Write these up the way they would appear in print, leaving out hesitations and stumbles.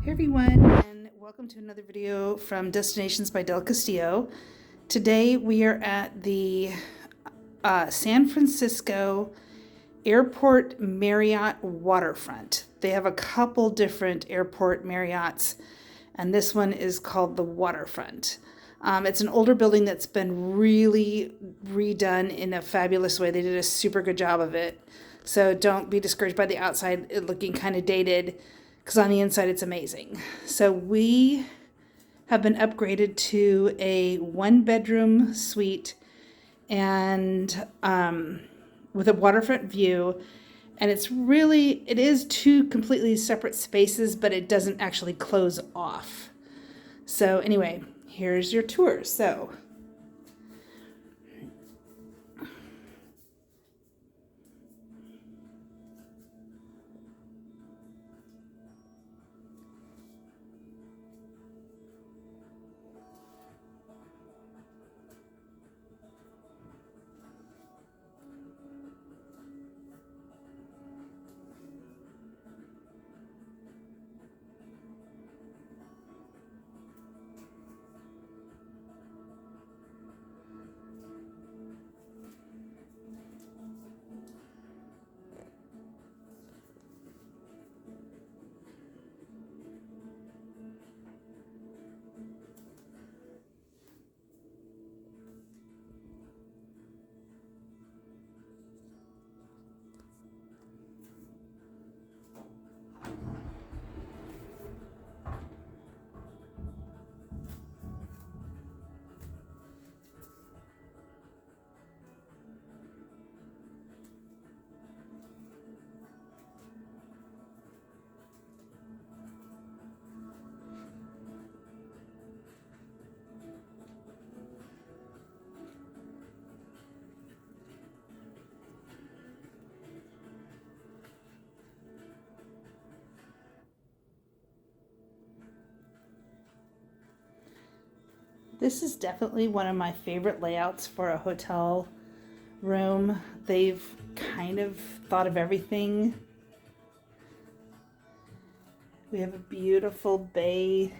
Hey everyone, and welcome to another video from Destinations by Del Castillo. Today we are at the San Francisco Airport Marriott Waterfront. They have a couple different airport Marriotts, and this one is called the Waterfront. It's an older building that's been really redone in a fabulous way. They did a super good job of it. So don't be discouraged by the outside it looking kind of dated, because on the inside it's amazing. So we have been upgraded to a 1-bedroom suite and with a waterfront view. And it is two completely separate spaces, but it doesn't actually close off. So anyway, here's your tour. So this is definitely one of my favorite layouts for a hotel room. They've kind of thought of everything. We have a beautiful bay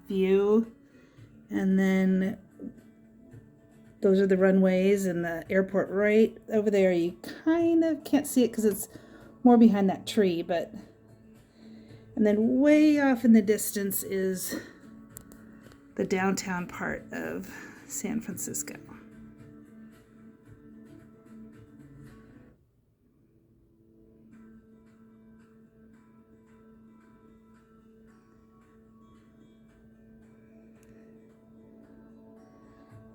view, and then those are the runways and the airport right over there. You kind of can't see it because it's more behind that tree, and then way off in the distance is the downtown part of San Francisco.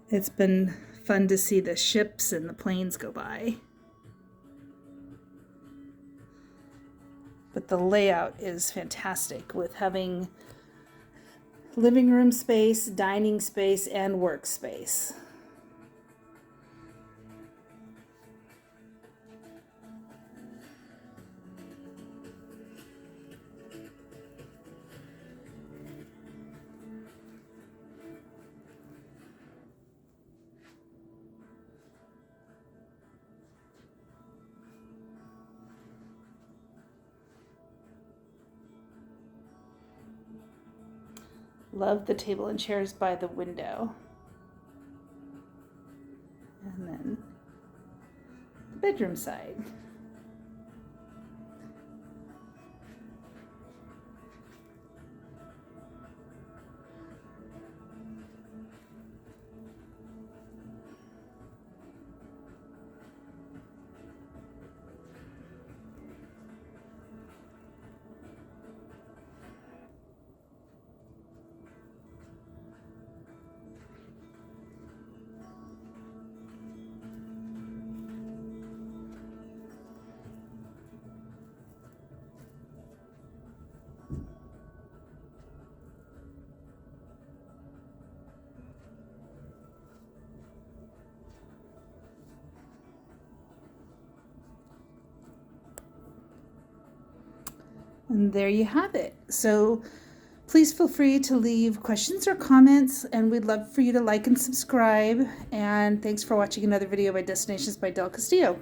It's been fun to see the ships and the planes go by. But the layout is fantastic, with having living room space, dining space, and workspace. Love the table and chairs by the window. And then the bedroom side. And there you have it. So please feel free to leave questions or comments, and we'd love for you to like and subscribe. And thanks for watching another video by Destinations by Del Castillo.